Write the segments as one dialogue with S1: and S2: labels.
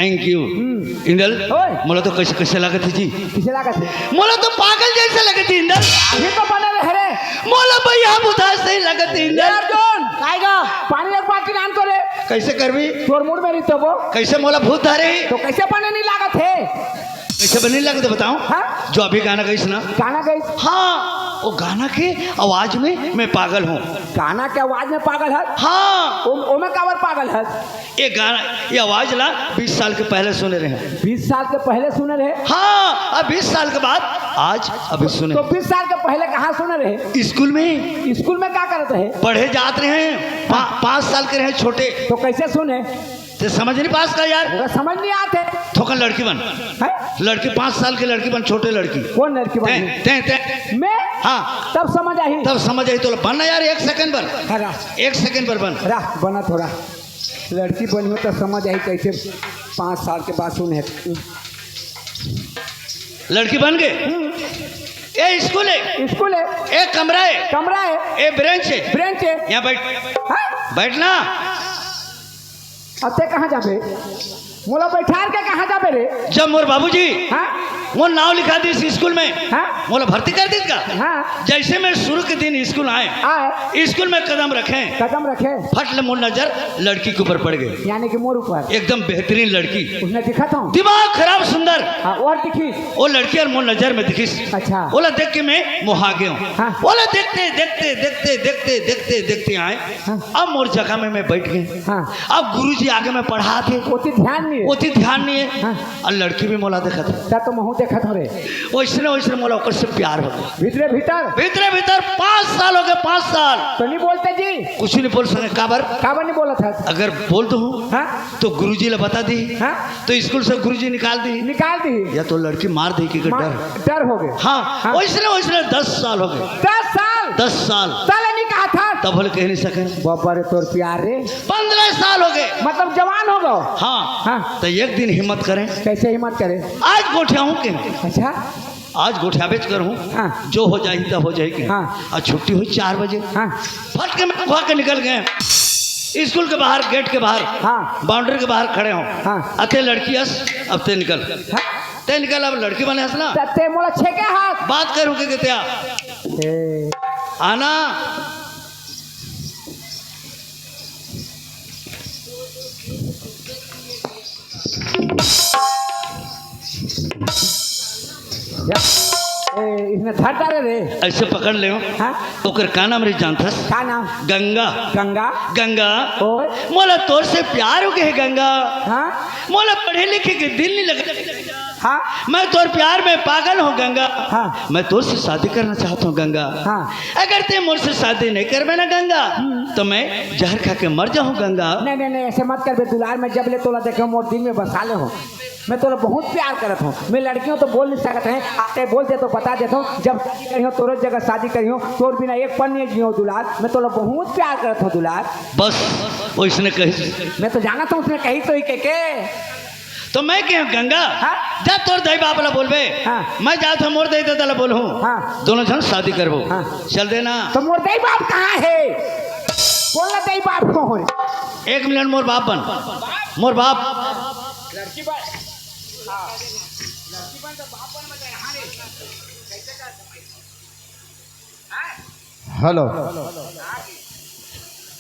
S1: Thank you. Indal मोला तो कैसे कैसे लागत है जी?
S2: किसे लागत है?
S1: मोला तो पागल जैसे लगत है इंदल।
S2: अभी तो बने रहे रे।
S1: मोला भैया बुधा सही लगत है इंदल।
S2: अर्जुन काएगा पानी एक बाल्टी नान तो रे।
S1: कैसे करबी?
S2: तोर मूड में तो वो
S1: कैसे मोला भूत धारे?
S2: तो कैसे पानी नहीं लागत है?
S1: कैसे बनी लगत बताओ?
S2: हाँ?
S1: जो अभी गाना गई ना,
S2: गाना गई?
S1: हाँ, वो गाना के आवाज में मैं पागल हूँ।
S2: गाना के आवाज में पागल है?
S1: हाँ।
S2: ओ में कावर पागल है?
S1: ये गाना ये आवाज ला 20 साल के पहले सुने रहे।
S2: 20 साल के पहले सुने रहे?
S1: हाँ, अब 20 साल के बाद आज अभी सुने।
S2: तो 20 साल के पहले कहाँ सुने रहे?
S1: स्कूल में।
S2: स्कूल में क्या करते हैं?
S1: पढ़े जाते रहे हैं। 5 साल के रहे छोटे।
S2: तो कैसे सुने?
S1: तो समझ नहीं पास का यार।
S2: समझ नहीं आते।
S1: थोका लड़की बन है? लड़की 5 साल की लड़की बन, छोटे लड़की।
S2: कौन लड़की बन? मैं?
S1: हाँ
S2: तब समझ आई।
S1: तब समझ आई। तो बनना यार 1 सेकंड पर। 1 सेकंड पर बन
S2: रहा बना थोड़ा। लड़की बनी हो तो समझ आई कैसे 5 साल के बाद सुने।
S1: लड़की बन गए। ये स्कूल है।
S2: स्कूल है।
S1: एक कमरा है।
S2: कमरा है।
S1: ये ब्रेंच है।
S2: ब्रेंच है।
S1: यहाँ बैठ। बैठना।
S2: अब ते कहाँ जाबे? मोला बैठार के कहाँ जाबे रे?
S1: जब मोर बाबूजी
S2: हाँ
S1: वो नाव लिखा दी इस स्कूल में।
S2: हाँ
S1: मोला भर्ती कर दी का।
S2: हाँ
S1: जैसे मैं शुरू के दिन स्कूल आए, स्कूल में कदम रखे, फट ले मोर नजर लड़की के ऊपर पड़ गई।
S2: यानी कि मोर ऊपर
S1: एकदम बेहतरीन लड़की।
S2: उसने दिखा था?
S1: दिमाग खराब सुंदर।
S2: हाँ, और दिखी?
S1: वो लड़की और मोर नजर में दिखी।
S2: अच्छा।
S1: बोला देख के मैं मुहा गया हूँ।
S2: हाँ।
S1: बोला देखते देखते देखते देखते देखते देखते आए।
S2: हाँ।
S1: अब मोर जगह में मैं बैठ गए।
S2: हाँ।
S1: अब गुरुजी आगे में पढ़ा थे।
S2: ओती ध्यान नहीं है।
S1: ओती ध्यान नहीं है।
S2: हाँ।
S1: और लड़की भी मोला देखा था।
S2: तो महू देखा था रे।
S1: वैसने वैसने मोला ओकर से प्यार हो गया।
S2: भीतरे भीतर?
S1: भीतरे भीतर 5 साल हो गए। 5 साल
S2: तो नहीं बोलते जी?
S1: कुछ नहीं बोल सके। काबर
S2: नहीं बोला था?
S1: अगर बोल तो हूँ
S2: हाँ?
S1: तो गुरुजी ने बता दी।
S2: हाँ?
S1: तो स्कूल से गुरुजी निकाल दी या तो लड़की मार दी कि
S2: डर हो गए।
S1: हाँ, वैसने वैसने 10 साल हो गए।
S2: 10 साल?
S1: 10 साल
S2: साले नहीं कहा था
S1: तब बोले कह नहीं सके।
S2: बाबा रे तोर प्यार रे।
S1: 15 साल हो गए।
S2: मतलब जवान हो गए।
S1: हाँ।
S2: हाँ।
S1: तो एक दिन हिम्मत करें।
S2: कैसे हिम्मत करे?
S1: आज गोठिया हूँ के।
S2: अच्छा।
S1: आज गोठिया बेच कर हूँ।
S2: हाँ।
S1: जो हो जाएगी तब हो जाएगी।
S2: हाँ।
S1: और छुट्टी हुई 4 बजे।
S2: हाँ।
S1: फट के मैं भाग के निकल गए स्कूल के बाहर, गेट के बाहर।
S2: हाँ।
S1: बाउंड्री के बाहर खड़े हो।
S2: हाँ।
S1: अते लड़की हंस। अब ते निकल।
S2: हाँ?
S1: ते निकल। अब लड़की बने हंसना।
S2: ते मोला छेके हाथ
S1: बात करूँ के क्या आना।
S2: इसने धर डाले रे।
S1: ऐसे पकड़ ले।
S2: हाँ?
S1: ओकर का नाम रे जानथस?
S2: का नाम?
S1: गंगा।
S2: गंगा?
S1: गंगा
S2: और?
S1: मोला तोर से प्यार हो गए गंगा।
S2: हाँ?
S1: मोला पढ़े लिखे के दिल नहीं लगा।
S2: हाँ?
S1: मैं तोर प्यार में पागल हूँ गंगा।
S2: हाँ?
S1: मैं तोर से शादी करना चाहता हूँ गंगा।
S2: हाँ?
S1: अगर ते मुझसे शादी नहीं करबे ना गंगा तो मैं जहर खा के मर जाऊँ गंगा।
S2: नहीं नहीं नहीं ऐसे मत कर बे दुलार में जब ले तोला देखे मोर दिल में बसा ले हो। मैं तोला बहुत प्यार करत हूँ। मैं लड़कियों तो बोल नहीं सकते हैं। आते बोल दे तो बता देता हूँ। जब कहीं तोर जगह शादी करी हो तोर बिना एक पल नहीं जियो दुलार। मैं तोला बहुत प्यार करत हूँ दुलार।
S1: बस उसने कही।
S2: मैं तो जाना था उसने कही तो ही के
S1: तो मैं क्या गंगा।
S2: हाँ?
S1: जा तोर दई बाप ला बोलबे।
S2: हाँ?
S1: मैं जाता मोर दई दादा बोलूँ।
S2: हाँ?
S1: दोनों जन शादी करबो।
S2: हाँ?
S1: चल देना।
S2: तो मोर दई बाप कहाँ है? बोलना दई बाप को हो।
S1: 1 मिनट मोर बाप बन। मोर बाप
S2: लड़की बन। हाँ। लड़की बन तो बाप बन मत यहाँ रे। कैसे कर?
S3: हेलो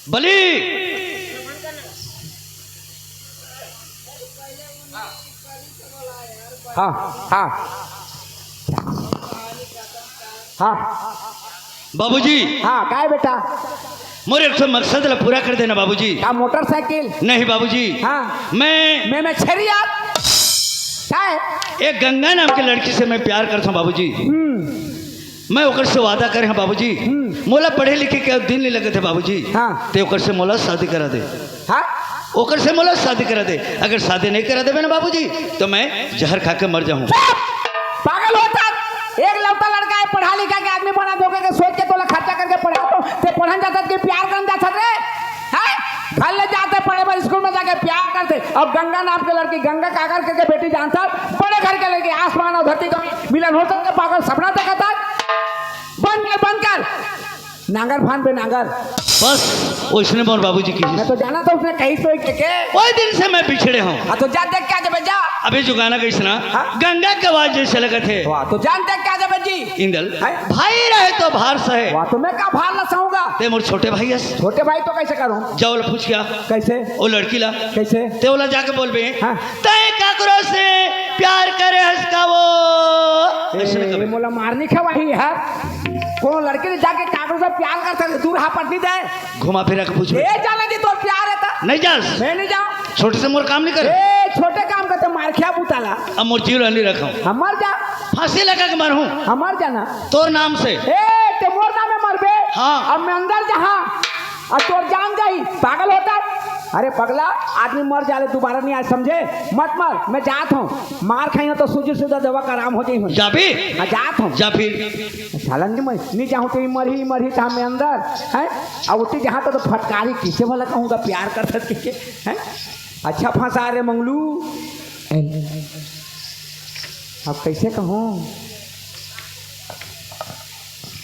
S1: बली।
S2: हाँ हाँ हाँ
S1: बाबूजी।
S2: हाँ काय बेटा?
S1: मोरे एक मकसद ला पूरा कर देना बाबूजी।
S2: क्या मोटरसाइकिल?
S1: नहीं बाबूजी।
S2: हाँ?
S1: मैं
S2: छेरी यार काय?
S1: एक गंगा नाम की लड़की से मैं प्यार करता हूँ बाबूजी। मैं ओकर से वादा करे हैं बाबूजी। मोला पढ़े लिखे के दिन नहीं लगे थे बाबूजी।
S2: हाँ?
S1: ते ओकर से मोला शादी करा दे।
S2: हाँ?
S1: ओकर से मोला शादी करा दे। अगर शादी नहीं करा देवे ना बाबूजी तो मैं जहर खा के मर जाऊँ।
S2: पागल होता एक लौटा लड़का है पढ़ा लिखा के आदमी बना दोगे के सोच के तोला खर्चा करके पढ़ा तो ते पढ़न जाता कि प्यार करन जाता रे। हैं? घर ले जाते पढ़े पर स्कूल में जाके प्यार करते। अब गंगा नाम के लड़की गंगा कागर करके बेटी जानता बड़े घर के लड़के आसमान और धरती का मिलन हो सकता पागल सपना देखा था। बंद कर नांगर फान पे नांगर।
S1: बस उसने मोर बाबूजी की।
S2: मैं तो जाना था उसने कहीं तो के
S1: वही दिन से मैं पिछड़े हूँ।
S2: तो जा देख क्या जब जा।
S1: अभी जो गाना कैसना
S2: हाँ?
S1: गंगा के आवाज जैसे लगे थे।
S2: वाह तो जान देख क्या जब जी।
S1: इंदल
S2: है?
S1: भाई रहे तो भार सहे।
S2: वाह तो मैं क्या भार ना सहूंगा।
S1: ते मोर छोटे भाई है।
S2: छोटे भाई तो कैसे करूं।
S1: जाओ ला पूछ क्या
S2: कैसे
S1: वो लड़की ला
S2: कैसे
S1: ते ओला जाके बोलबे
S2: हाँ?
S1: तय काकरो से प्यार करे हंसका वो ऐसे न
S2: ए,
S1: कबे।
S2: मोला मारनी खवाही यार। कौन लड़के ने जाके कागज से प्यार कर सकते दूर हा पटनी दे।
S1: घुमा फिरा के पूछ
S2: ए जाने दी तो प्यार है ता।
S1: नहीं जास
S2: मैं नहीं जाऊं।
S1: छोटे से मोर काम नहीं कर।
S2: ए छोटे काम करते मार खिया बुताला।
S1: अब मोर जीव नहीं रखा
S2: हमर जा
S1: फांसी लगा के मरहूं
S2: हमर जाना।
S1: तोर नाम से।
S2: ए ते मोर नाम में मरबे।
S1: हाँ।
S2: अब मैं अंदर जहां और तोर जान जाई पागल होता। अरे पगला आदमी मर जाले दोबारा नहीं आए समझे मत मर। मैं जात हूँ मार खाई तो सूजी सुधा दवा का आराम हो जाई।
S1: जा भी
S2: जात हूँ
S1: जा फिर
S2: सालन जी मैं नहीं चाहूँ तो मरी था मैं अंदर है। अब उठी जहाँ तो फटकारी किसे वाला कहूँगा प्यार कर सकते हैं। अच्छा फंसा रे मंगलू। अब कैसे कहूँ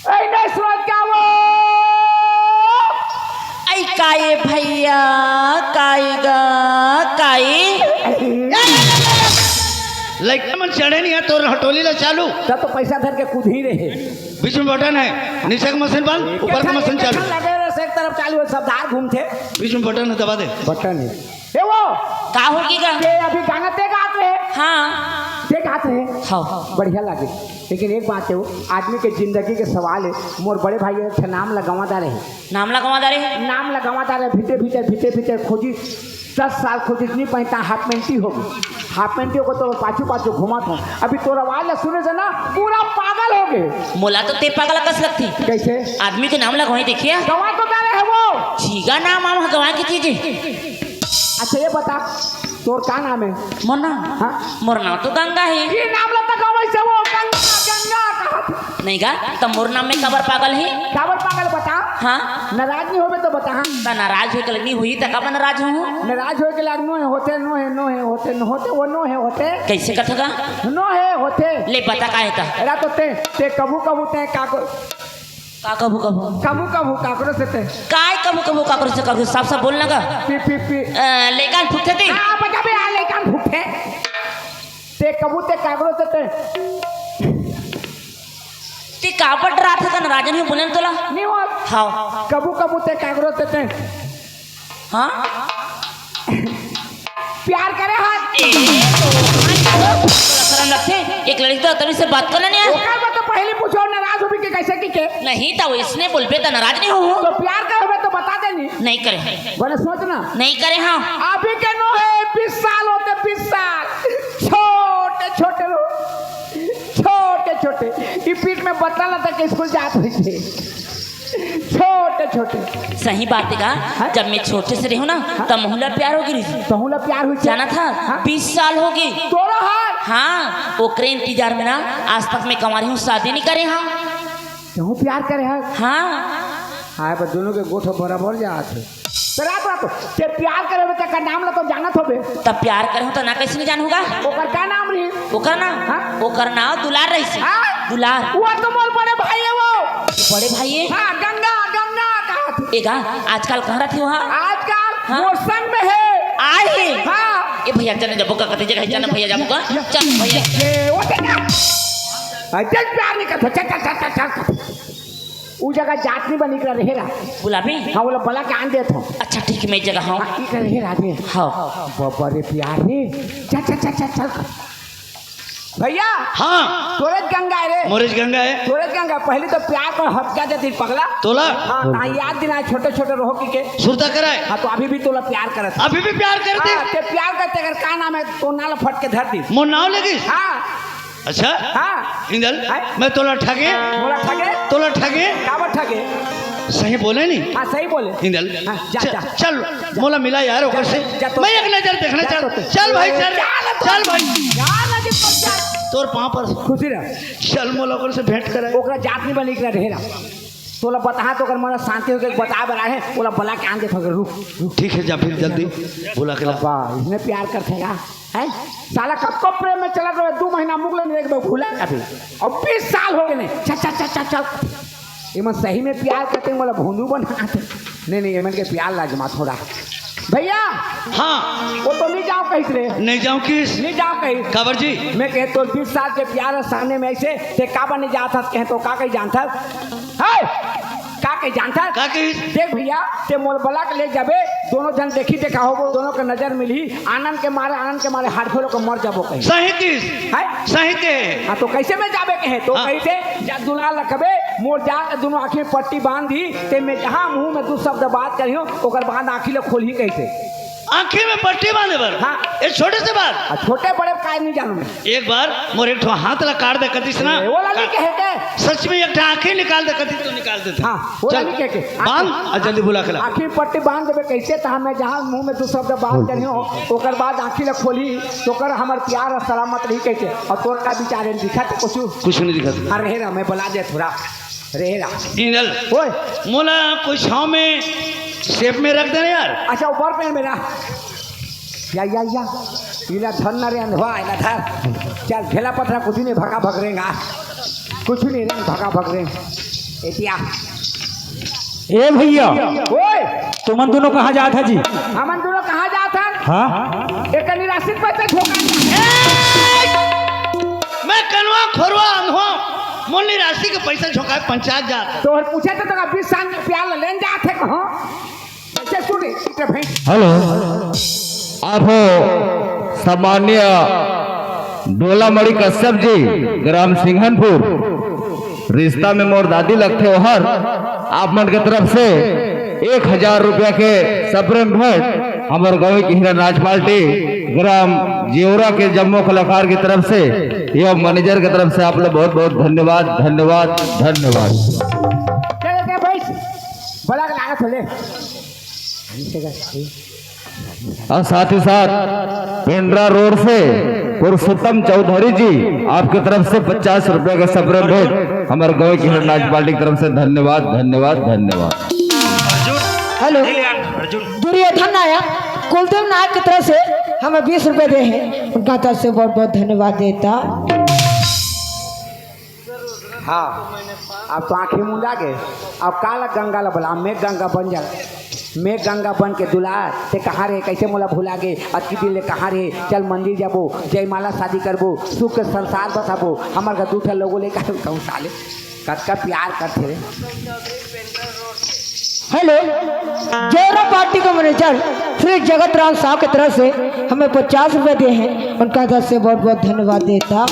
S2: नहीं सुना क्या वो
S3: आई काये भैया कायेगा काये
S1: लड़का मन चढ़े नहीं है तोर हटोली ला चालू
S2: तब तो पैसा धर के कूद ही रहे।
S1: बीच में बटन है नीचे का मशीन बंद ऊपर का मशीन चालू
S2: लगे रहे एक तरफ चालू सब धार घूमते
S1: बीच में बटन है दबा दे।
S2: बटन है ये वो
S3: का होगीगा
S2: ये अभी गाना ते गाते हैं
S3: हाँ
S2: ते गाते हैं
S3: हाँ
S2: बढ़िया लगे। लेकिन एक बात है वो आदमी के जिंदगी के सवाल है। मोर बड़े भाई थे नाम लगावादा रहे
S3: नाम लगवा रहे
S2: नाम लगावादा रहे भीतर खोजी 10 साल खोजी नहीं पहनता हाफ पेंटी होगी हाफ पेंटी को तो पाछू घुमा था। अभी तोर आवाज सुने से ना पूरा पागल हो गए।
S3: मोला तो ते पागल कस लगती
S2: कैसे
S3: आदमी के नाम लगवाई देखिए
S2: गवा तो डाले है वो
S3: जीगा नाम आम गवा की चीज।
S2: अच्छा ये बता तोर का नाम है।
S3: मोर नाम
S2: हाँ?
S3: मोर नाम तो गंगा है
S2: ये नाम लगता गवा से वो गंगा कहा
S3: नहीं गा तब मोर नाम में कबर पागल है
S2: काबर पागल बता।
S3: हाँ
S2: नाराज नहीं होवे तो बता।
S3: ता नाराज हो के लगनी हुई तक अपन नाराज हूँ
S2: नाराज हो के लाग नो है होते वो नो है होते
S3: कैसे कथगा
S2: नो है होते
S3: ले पता का है ता
S2: एरा तो ते कबू ते काको
S3: का कबू
S2: काकरो से ते
S3: काय कबू काकर से कबू साफ साफ बोलना का
S2: पी
S3: लेकान फुकते थे
S2: आ बजा बे आ लेकिन भूखे ते कबू ते काकरो से
S3: ते कापड़ रात का नाराज नहीं बोले तोला
S2: नहीं हो
S3: हाँ
S2: कबू ते काकरो से
S3: हाँ
S2: प्यार करे हाथ
S3: शर्म लगते एक लड़की तो तभी से बात करना नहीं
S2: ओकर बात तो पहले पूछो नाराज हो भी कैसे की के
S3: नहीं था वो इसने बोल पे तो नाराज नहीं हूँ
S2: तो प्यार करे तो बता देनी
S3: नहीं करे
S2: बोले सोचना
S3: नहीं करे हाँ
S2: अभी के नो है 20 साल होते 20 साल छोटे ये पीठ में बता ना था कि स्कूल जाते हुए छोटे
S3: सही बात है का जब मैं छोटे से रही हूँ ना तब मोहल्ला प्यार होगी
S2: तहुला प्यार हुई
S3: जाना था 20 साल होगी
S2: तोरा हाथ
S3: हाँ ओकरे इंतजार में ना आज तक मैं कमा रही हूँ शादी नहीं करे हाँ
S2: तहु प्यार करे
S3: हाँ
S2: हाय पर दोनों के गोठ बराबर जात है रात ते प्यार करे बेटा का नाम ला तो जानत होबे
S3: तब प्यार करे हूँ तो ना कैसे नहीं जानूंगा
S2: ओकर का नाम रही
S3: ओकर ना
S2: हाँ?
S3: ओकर ना दुलार रही
S2: हाँ?
S3: दुलार
S2: वो तो मोर बड़े भाई है वो
S3: बड़े भाई है
S2: हां गंगा कहा
S3: एगा आजकल कहाँ रहती वहाँ
S2: आजकल
S3: हाँ?
S2: मोर संग में है
S3: आए
S2: हां
S3: ए भैया चल जब का कते जगह चल भैया जब का चल भैया
S2: ये वो देखा अजय प्यार नहीं करता चल उ जगह जात नहीं बनी कर रहेला
S3: गुलाबी
S2: हां बोला भला के आन देत हूं
S3: अच्छा ठीक है मैं जगह हूँ
S2: ई कर रहेला रे
S3: हाँ
S2: बड़े प्यार रे चल भैया
S1: हाँ
S2: तोरे गंगा रे
S1: मोरेज गंगा है
S2: तोरे गंगा पहले तो प्यार पर हटका देती पगला
S1: तोला
S2: हाँ ता याद दिना छोटे रहो के
S1: सुरता कराए
S2: हाँ तो अभी भी तोला प्यार करत
S1: अभी भी प्यार करते
S2: ते प्यार करते अगर का नाम है तो नाल फट के धर दी
S1: मोर नाव लगी
S2: हाँ
S1: अच्छा
S2: हाँ
S1: इंदल
S2: हाँ?
S1: मैं तोला ठगे
S2: मोला ठगे काबर ठगे
S1: सही बोले नहीं
S2: हाँ सही बोले
S1: इंदल
S2: हाँ, जा।
S1: चल मोला मिला यार ओकर से
S2: जा तो-
S1: मैं एक नजर देखना
S2: जा
S1: चल
S2: तो-
S1: चल भाई चल
S2: चल
S1: भाई
S2: यार लगी पक्का
S1: तोर पाँव पर
S2: खुशी रह
S1: चल मोला ओकर से भेंट कराए
S2: ओकरा जात नहीं बनी के रहेला तोला बता तो अगर मन शांति होके बता बना है बोला बला के आन दे तो रुक
S1: ठीक है जा फिर जल्दी बुला के ला
S2: वाह इसने प्यार करतेगा है साला कब प्रेम में चला गया 2 महीना मुगले नहीं एक बार भूला अभी और 20 साल हो गए चल इमन सही में प्यार करते मोला भोंदू बनाते नहीं इमन के प्यार लाजमा थोड़ा भैया
S1: हाँ
S2: वो तो नहीं जाओ कहीं रे
S1: नहीं जाऊँ किस
S2: नहीं जाओ कहीं
S1: काबर जी
S2: मैं कहे तो 20 साल के प्यार है सामने में ऐसे ते काबर नहीं जाता कहे तो का कहीं जानता है का कहीं जानता
S1: का कही
S2: देख भैया ते मोल बला के ले जाबे दोनों जन देखी देखा हो दोनों के नजर मिली आनंद के मारे हाथ फेलो को मर जाबो कहीं
S1: सही किस
S2: है
S1: सही के
S2: हाँ तो कैसे में जाबे कहे तो
S1: हाँ।
S2: कैसे जब दुल्हा रखबे मोर जा दोनों आँखी में पट्टी बांध दी ते मैं जहाँ मुंह में दो शब्द बात करियो ओकर बाद आँखी ले खोली कैसे
S1: आंखें में पट्टी बांधे बर
S2: हाँ।
S1: एक छोटे से बात
S2: छोटे बड़े काय नहीं जानू मैं
S1: एक बार मोरे एक ठो हाथ ला काट दे कतिस ना
S2: वो वाला नहीं कहे के
S1: सच में एक ठो आंखें निकाल दे कति तो निकाल देते
S2: हाँ वो वाला नहीं कहे के
S1: बांध और जल्दी बुला के ला
S2: आँखी में पट्टी बांध देबे कैसे तो हमें जहाँ मुंह में दो शब्द बात करियो ओकर बाद आँखी ले खोली तो कर हमार प्यार और सलामत रही कैसे और तोर का विचार दिखा
S1: कुछ नहीं दिखा
S2: हाँ रहेगा मैं बुला दे थोड़ा रहेगा
S1: इंदल
S2: ओए
S1: मोला कोई छाव में शेप में रख देना यार
S2: अच्छा ऊपर पे मेरा या इला धन न रे अंधवा इला धर चल घेला पथरा कुछ नहीं भगा भग रहेगा कुछ नहीं रे भगा भग रहे एतिया
S4: ए भैया
S2: ओए
S4: तुमन दोनों कहाँ जात है जी
S2: हमन दोनों कहाँ जात हन
S4: हाँ
S2: एक निराशित पैसे ठोका
S1: मैं कनवा खोरवा अंधवा मोल राशि के पैसा झोंका पंचायत जा
S2: तो और पूछे तो 20 साल के प्यार लेन जात है कहाँ कैसे सुने इतने भाई
S5: हेलो आप हो सामान्य डोलामणि कश्यप जी ग्राम सिंघनपुर रिश्ता में मोर दादी लगते हो हर आप मन के तरफ से 1000 रुपया के सबरन भेंट हमारे गाँव की हीरा नाच पार्टी ग्राम जियोरा के जम्मू कलाकार की तरफ से एवं मैनेजर की तरफ से आप लोग बहुत बहुत धन्यवाद धन्यवाद धन्यवाद।
S2: चले भाई बड़ा लागत होले
S5: और साथ ही साथ पेंड्रा रोड से पुरुषोत्तम चौधरी जी आपकी तरफ से 50 रुपए का सबरन भेंट हमारे गाँव की नाच पार्टी की तरफ से धन्यवाद धन्यवाद धन्यवाद।
S6: हेलो दुर्योधन नायक कुलदेव नायक की तरफ से हमें 20 रुपए दे हैं उनका तरफ से बहुत बहुत धन्यवाद देता।
S2: हाँ अब तो आँखें मुंडा गए अब काला गंगा ला बोला मैं गंगा बन जा मैं गंगा बन के दुलार ते कहाँ रे कैसे मोला भुला गे अतकी दिन ले कहाँ रे चल मंदिर जाबो जयमाला शादी करबो सुख के संसार बसाबो हमार का दूठा लोगों ले कहूँ साले कटका प्यार करते रे।
S6: हेलो जोरा पार्टी का मैनेजर श्री जगत राम साहब की तरफ से हमें 50 रुपए दे हैं उनका तरफ से बहुत बहुत धन्यवाद देता।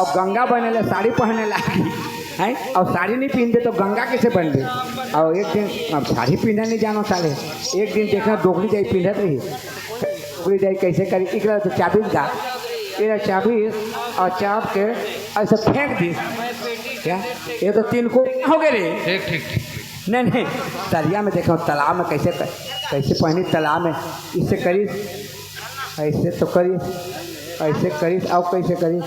S2: अब गंगा बने ले साड़ी पहने लगी हैं और साड़ी नहीं पहनते तो गंगा कैसे बन गई और एक दिन अब साड़ी पहनना नहीं जानो साले एक दिन देखना डोकली जाई पहनत रही डोकली जाई कैसे करी इकरा तो चाबी का इधर चाबी और चाप के ऐसे फेंक दी क्या ये तो 3 को हो गए रे ठीक नहीं दरिया में देखो तालाब में कैसे पहनी तालाब में इससे करी ऐसे तो करी ऐसे करी और कैसे करी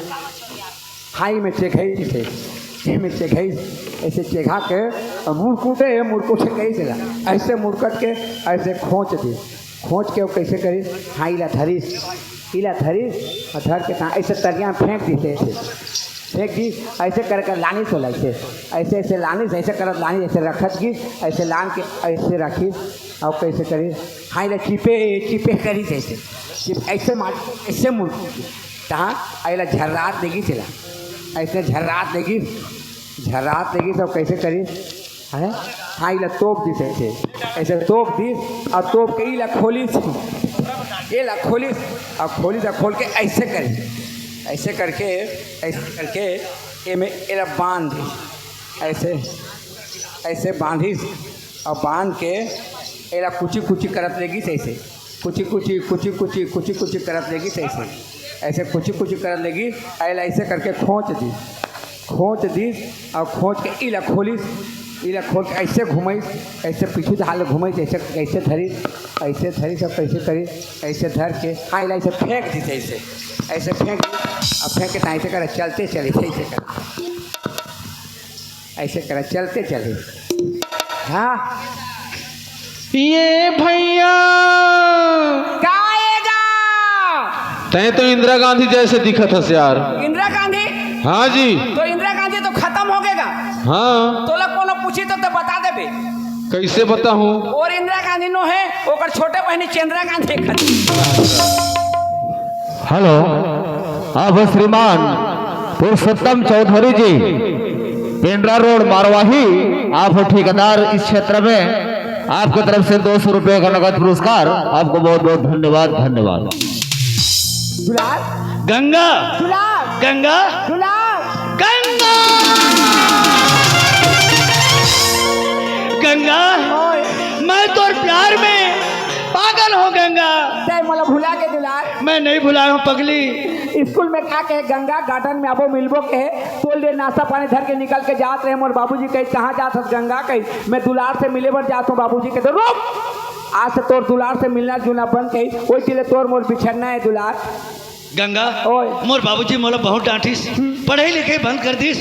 S2: हाई में चेघई थे में चेघई ऐसे चेघा के मुड़कूटे गई चला ऐसे मुड़कट के ऐसे खोच के वो कैसे करी हाँ इला धरी और धर के कहाँ ऐसे तरिया में फेंक दी थे फेंक दी ऐसे कर लानी तो लगे ऐसे लानी से ऐसे कर लानी ऐसे रखत की ऐसे लान के ऐसे रखी और कैसे करी हाँ इला चिपे करी जैसे चिप ऐसे मार ऐसे मुड़ कहाँ अला झर्रात देगी चला ऐसे झर्रात देगी तो कैसे करी है हाँ इला तोप दी ऐसे तोप दी और तोप के इला खोली ये ला खोली और खोली से खोल के ऐसे करके ये में एरा बांध दी ऐसे बांधी और बांध के एरा कुची करत लेगी ऐसे कुची करत लेगी ऐसे कुची करत लेगी ऐला ऐसे करके खोच दी और खोच के इला खोल के ऐसे घुमाई ऐसे पीछे हाल घुमाई ऐसे धरी सब कैसे करी ऐसे धर के हाँ इला ऐसे फेंक दी ऐसे फेंक अब फेंक के ऐसे कर चलते चले ऐसे कर चलते चले हाँ
S4: ये भैया
S2: गाएगा
S4: तय तो इंदिरा गांधी जैसे दिखत हस यार।
S2: इंदिरा गांधी
S4: हाँ जी
S2: तो इंदिरा गांधी जी तो खत्म हो गएगा।
S7: हाँ
S2: तो लोग कोनो पूछी तो बता देबे।
S7: कैसे बताऊं?
S2: और इंदिरा गांधी नो है, ओकर छोटे बहनी चंद्रा गांधी खाती।
S5: हेलो, अब श्रीमान पुरुषोत्तम चौधरी जी, पेंड्रा रोड मारवाही, आप ठेकेदार इस क्षेत्र में, आपकी तरफ से 200 रुपये का नगद पुरस्कार। आपको बहुत बहुत धन्यवाद। धन्यवाद।
S2: दुलार
S1: गंगा
S2: दुलार
S1: गंगा
S2: दुलार
S1: गंगा गंगा, मैं तो प्यार में पागल हूँ गंगा।
S2: ते मला भुला के दुलार।
S1: मैं नहीं भुलाया हूँ पगली।
S2: स्कूल में खा के गंगा गार्डन में आबो मिलबो के तोल दे नाश्ता पानी धर के निकल के जात रहे। मोर बाबूजी कही कहाँ जात हस गंगा? कही मैं दुलार से मिले बर जात हूँ। बाबूजी के तो रुक, आज से तोर दुलार से मिलना जुलना बंद। कही वही चीज तोर मोर बिछड़ना है दुलार।
S1: गंगा
S2: ओए।
S1: मोर बाबूजी मोला बहुत डांटिस, पढ़ाई लिखाई बंद कर दिस,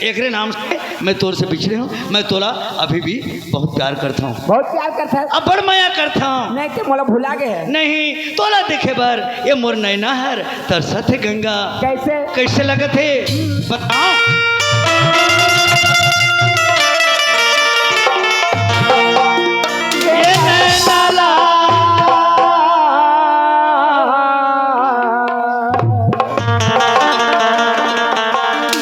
S1: एकरे नाम से मैं तोर से बिछड़े हूँ। मैं तोला अभी भी बहुत प्यार करता हूँ,
S2: बहुत प्यार करता है।
S1: अब बड़ माया करता हूँ।
S2: नहीं तो मोला भुला गए है।
S1: नहीं तोला देखे बर ये मोर नैना हर तरसत है गंगा।
S2: कैसे
S1: कैसे लगत है बताओ? ये नैना ला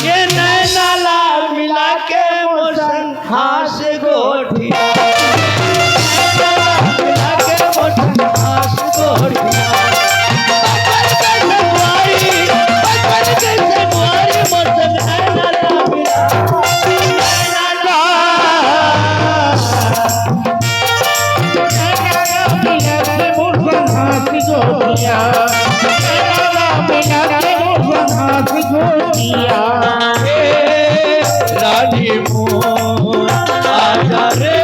S1: ये नैना ला मिला के मोर संग हास गोठी, मिला के मोर संग हास गोठी। रानी मोर आजा रे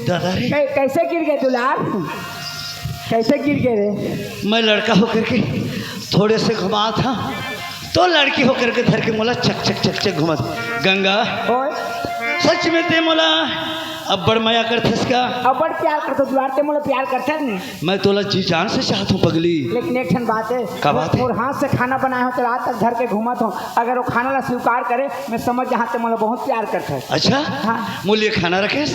S1: दादा रे
S2: कैसे गिर गए दुलार? कैसे गिर गए रे?
S1: मैं लड़का होकर के थोड़े से घुमा था तो लड़की होकर के धर के मोला चक चक चक चक घुमा। गंगा
S2: ओए
S1: सच में ते मोला अब बड़ माया करते इसका।
S2: अब बड़ प्यार करते दुलार, ते मोला प्यार करते नहीं।
S1: मैं तोला जी जान से चाहता हूँ पगली।
S2: लेकिन एक ठन बात है।
S1: क्या बात है?
S2: और हाथ से खाना बनाया हो तो रात तक धर के घूमत हूँ। अगर वो खाना ला स्वीकार करे मैं समझ जहाँ ते मोला बहुत प्यार करता है।
S1: अच्छा
S2: हाँ।
S1: मूल्य खाना रखे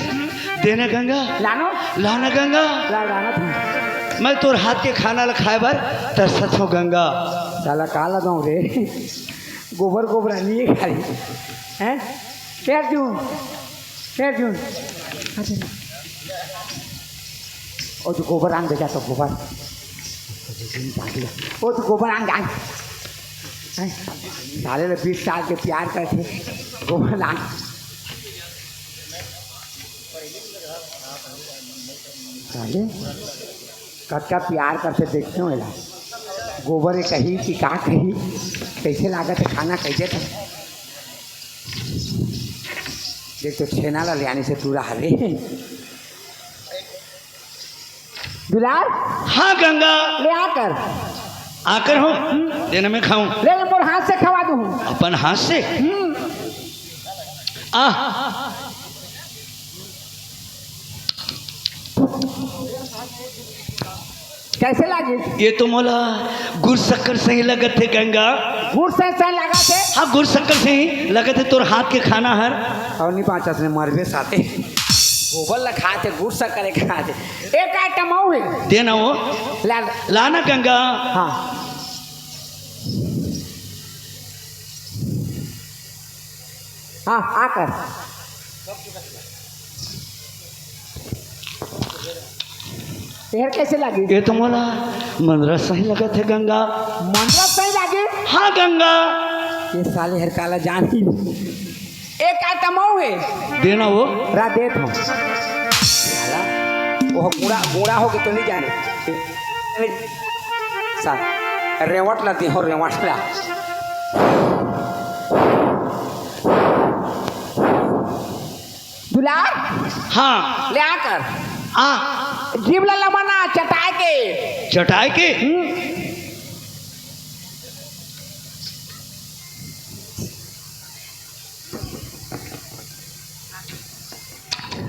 S1: देना गंगा,
S2: लानो
S1: लाना गंगा।
S2: लाना था।
S1: मैं तोर हाथ के खाना ला खाए बार तरसत हूँ गंगा।
S2: साला का लगाऊं रे? गोबर गोबर नहीं खाली हैं? कैर जून ओ तो गोबर आंग बेचा तो गोबर ओ तो गोबर आंग आंग साले ने 20 साल के प्यार करते गोबर आंग। साले कच्चा प्यार करते देखते हो एला गोबर कही कि का कही कैसे लागत है खाना कैसे था। देख तो छेना ला ले आने से तू रहा रे दुलार।
S1: हाँ गंगा
S2: ले आकर
S1: आकर हूँ देना मैं खाऊं
S2: ले मोर हाथ से खवा दूँ।
S1: अपन हाथ से।
S2: कैसे लागे?
S1: ये तो मोला गुड़ शक्कर से ही लगत है गंगा।
S2: गुड़ से लगा थे।
S1: हाँ गुड़ शक्कर से ही लगत है तोर हाथ के खाना हर।
S2: और नहीं पाँच ने मरबे साथे गोबर ला खाते गुड़ से करे खाते एक आइटम और है
S1: देना वो
S2: ला
S1: लाना गंगा।
S2: हाँ हाँ आकर शहर कैसे लगी?
S1: ये तो मोला मंदरा सही लगा थे गंगा।
S2: मंदरा सही लगी?
S1: हाँ गंगा।
S2: ये साले हर काला जान ही एक आइटम है
S1: देना वो
S2: रा देत हूँ साला वो गुड़ा गुड़ा हो के तो नहीं जाने सर रेवट लाती हो रेवट ला दुलार
S1: हाँ
S2: ले आकर
S1: आ
S2: जीव ला लमाना चटाए के
S1: चटाई के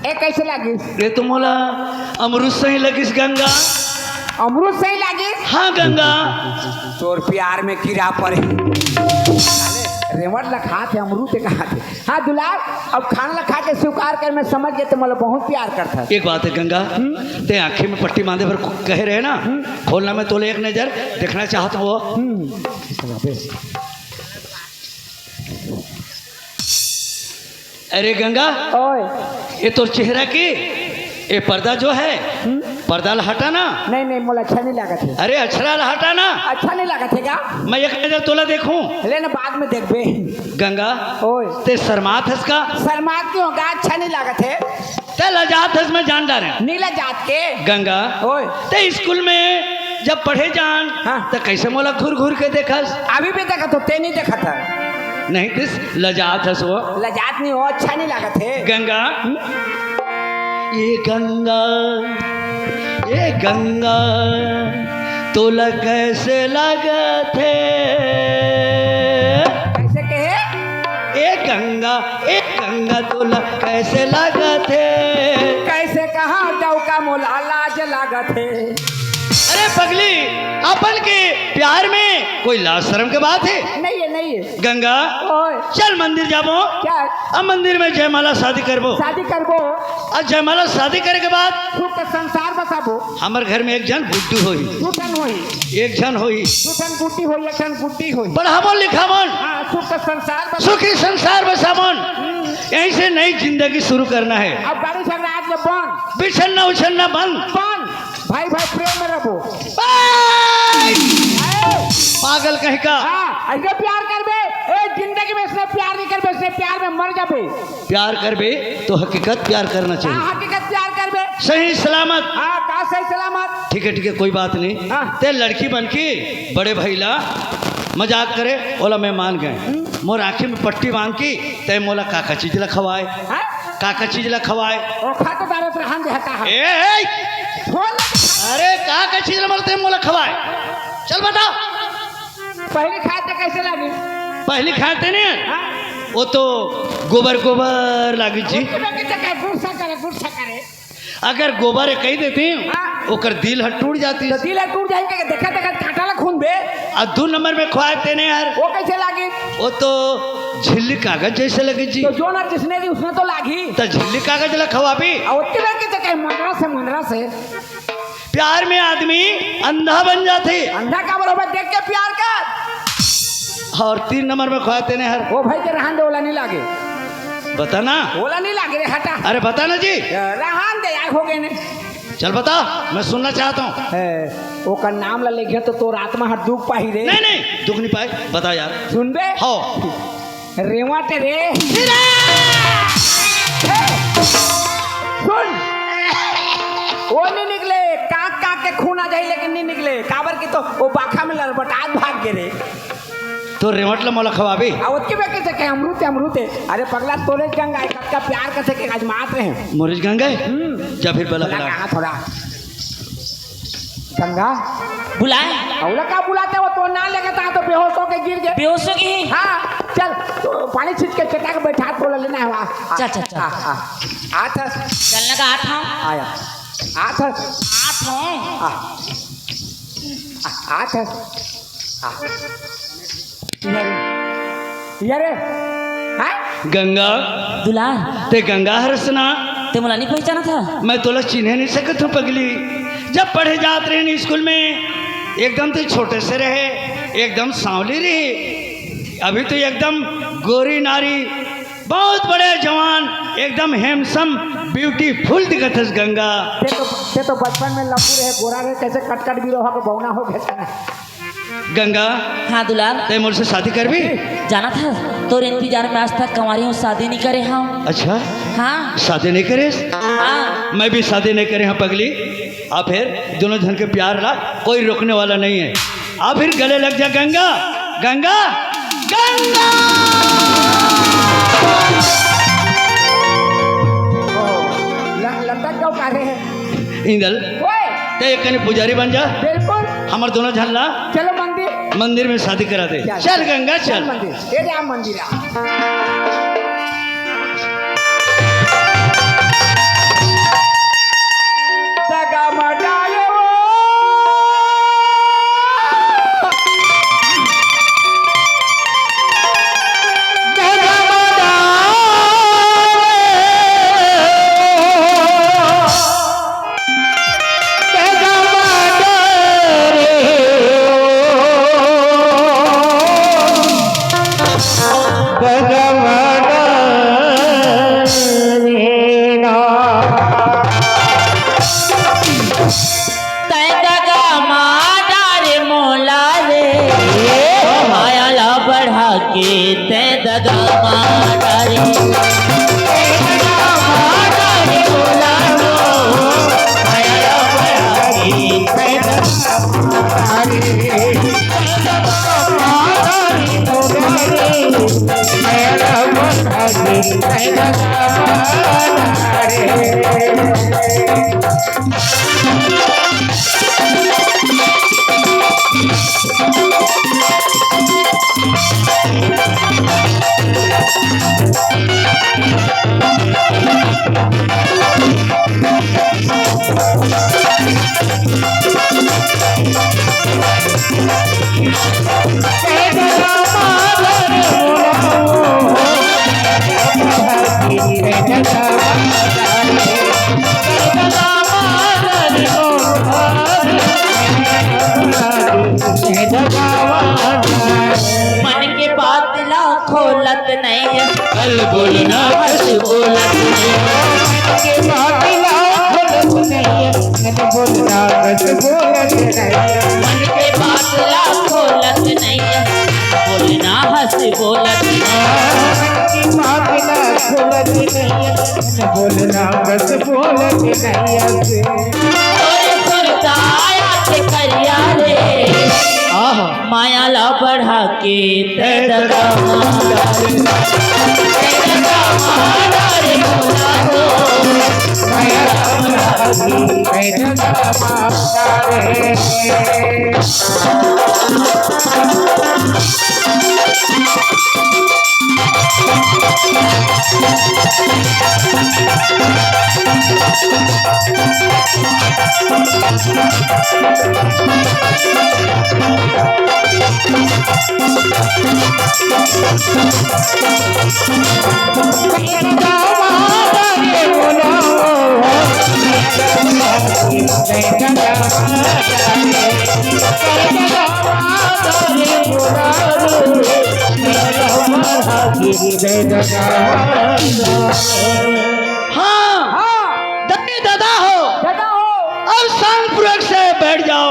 S2: ए कैसे लगी?
S1: ये तो मोला अमरुद सही लगिस गंगा।
S2: अमरूद सही लगी?
S1: हाँ गंगा।
S2: तोर प्यार में कीड़ा पड़े रेवट लखा थे अमरूद कहा थे। हाँ दुलार अब खाना लखा के स्वीकार कर मैं समझ गए तो मतलब बहुत प्यार करता।
S1: एक बात है गंगा, ते आंखें में पट्टी बांधे पर कह रहे ना, खोलना में तोले एक नजर देखना चाहता हूँ। अरे गंगा,
S2: ओए
S1: ये तो चेहरा की ये पर्दा जो है पर्दा हटा ना।
S2: नहीं नहीं मोला अच्छा नहीं लगा थे।
S1: अरे अक्षरा हटा ना।
S2: अच्छा नहीं लगा थे क्या?
S1: मैं एक नजर तोला देखूं।
S2: लेना बाद में देख बे।
S1: गंगा
S2: ओए
S1: ते शर्मात हंस का
S2: शर्मात क्यों होगा? अच्छा नहीं लगा थे।
S1: ते लजात हंस में जान डारे
S2: नीला जात के
S1: गंगा।
S2: ओए
S1: ते स्कूल में जब पढ़े जान
S2: हाँ।
S1: तो कैसे मोला घूर घूर के देखस?
S2: अभी भी देखा तो ते नहीं देखा था।
S1: नहीं तिस लजात हंस वो
S2: लजात नहीं हो अच्छा नहीं लगा थे।
S1: गंगा। ये गंगा तोला कैसे लगा थे?
S2: कैसे कहे?
S1: ए गंगा तोला कैसे लगा थे?
S2: कैसे कहा डौका मोला लाज लगा थे।
S1: अरे पगली अपन के प्यार में कोई लाज शर्म के बात है?
S2: नहीं है नहीं है।
S1: गंगा
S2: ओए
S1: चल मंदिर जाबो।
S2: क्या?
S1: अब मंदिर में जयमाला शादी करबो।
S2: शादी करबो
S1: और जयमाला शादी करे के बाद
S2: सुख का संसार बसाबो।
S1: हमार घर में एक जन बुड्ढू होई,
S2: सुठन होई
S1: एक जन होई,
S2: सुठन गुड्डी होई एक जन गुड्डी होई।
S1: पढ़ाबो लिखाबन,
S2: हाँ सुख का संसार बसा।
S1: सुखी संसार बसाबन। यहीं से नई जिंदगी शुरू करना है।
S2: अब गाड़ी झगड़ा आज में बंद
S1: बिछड़ना उछलना बंद।
S2: भाई भाई प्रेम में रहो।
S1: पागल कहीं का।
S2: हाँ ऐसे प्यार करबे ए जिंदगी में इसने प्यार नहीं करबे इसने प्यार में मर जाबे।
S1: प्यार करबे तो हकीकत प्यार करना चाहिए।
S2: हाँ हकीकत प्यार करबे।
S1: सही सलामत।
S2: हाँ का सही सलामत।
S1: ठीक है कोई बात नहीं।
S2: हाँ।
S1: ते लड़की बन के बड़े भैला मजाक करे बोला मैं मान गए। मोर आँखी में पट्टी बांध की ते मोला काका चीज ला खवाए,
S2: हाँ
S1: काका चीज ला खवाए।
S2: और खाते दारे से हम देता है।
S1: ए
S2: छोड़
S1: अरे काका चीज ला मरते मोला खवाए। चल बता
S2: पहले खाते कैसे लगी?
S1: पहली खाते नहीं
S2: हाँ
S1: वो तो गोबर लागी जी।
S2: गुस्सा करे
S1: अगर गोबर कही देती
S2: हाँ।
S1: ओकर दिल हट टूट जाती।
S2: तो दिल टूट जाएगा देखा देखा काटा ला खून बे।
S1: और 2 नंबर में खुआते नहीं यार।
S2: वो कैसे लागी?
S1: वो तो झिल्ली कागज जैसे लगे जी।
S2: तो जो ना जिसने दी उसने तो लागी।
S1: तो झिल्ली कागज ला खवा भी।
S2: और उतने लड़के तो कहे मंदरा से
S1: प्यार में आदमी अंधा बन जाते।
S2: अंधा का बराबर देख के प्यार कर।
S1: और 3 नंबर में खुआते नहीं यार।
S2: वो भाई के रहन दे ओला नहीं लागे।
S1: बता ना।
S2: ओला नहीं लागे रे हटा।
S1: अरे बता ना जी।
S2: रहन दे यार हो गए ने।
S1: चल बता मैं सुनना चाहता हूँ।
S2: वो का नाम ला लेके तो तोर आत्मा हट दुख पाही रे।
S1: नहीं दुख नहीं पाए बता यार।
S2: सुन बे
S1: हो
S2: रेवट रे सुन वो नहीं निकले काक के खून आ जाए लेकिन नहीं निकले काबर की तो वो बाखा में लड़बटात भाग गए रे।
S1: तो रेवट ला मोला खवाबी।
S2: उसके बेटे से कहे अमरूत है। अरे पगला तोरे गंगा का प्यार कैसे के आजमात रहे हैं।
S1: मोरिज गंगा जा फिर बला
S2: कहा थोड़ा गंगा
S3: बुलाए
S2: औला का बुलाते वो तो ना लेके था तो बेहोश होके गिर गए।
S3: बेहोश हो गई।
S2: हाँ चल तो पानी छीट के चटा के बैठा बोला लेना है वहाँ।
S3: चल
S2: आता
S3: चलने का हाथ हाँ
S2: आया आता
S3: हाथ हाँ
S2: आता यारे हाँ
S1: गंगा
S3: दुलार
S1: ते गंगा हरसना
S3: ते मुला नहीं पहचाना था।
S1: मैं तोला चिन्ह नहीं सकत हूँ पगली। जब पढ़े जाते रहे स्कूल में एकदम तो छोटे से रहे, एकदम सांवली रही, अभी तो एकदम गोरी नारी, बहुत बड़े जवान एकदम हैंडसम ब्यूटीफुल दिखत है गंगा।
S2: ते तो बचपन में लंबू रहे गोरा रहे कैसे कट कट गिरो हो के बौना हो गया।
S1: गंगा
S3: हाँ दुलार,
S1: ते मुझसे शादी कर भी?
S3: जाना था तोरे इंतजार में आज तक कंवारी हूँ, शादी नहीं करे हाँ।
S1: अच्छा
S3: हाँ
S1: शादी नहीं करे?
S3: हाँ
S1: मैं भी शादी नहीं करे हाँ पगली। आ फिर दोनों जन के प्यार ला कोई रोकने वाला नहीं है। आ फिर गले लग जा गंगा गंगा गंगा।
S2: लड़का क्यों कह रहे हैं?
S1: इंदल
S2: ओए
S1: ते कने पुजारी बन जा,
S2: बिल्कुल
S1: हमार दोनों जन ला
S2: चलो मंदिर
S1: मंदिर में शादी करा दे। चल गंगा चल।
S2: मंदिर ये जा मंदिर आ।
S3: मन के बात ला खोलत नहीं है, कल बोलना बस बोलत नहीं है। मन के बात ला खोलत नहीं है, कल बोलना बस बोलत नहीं है। मन के बात ला खोलत नहीं है, बोलना हंस बोलत नहीं है। मन की बात ला खोलत नहीं है, कल बोलना बस बोलत नहीं है। और सुरताया के करिया रे माया ला बढ़ा के ते दगा मारे मुला दो माया ला बढ़ा के ते दगा
S1: हाँ दादा हो
S2: दादा हो
S1: अब शांत पूर्वक से बैठ जाओ।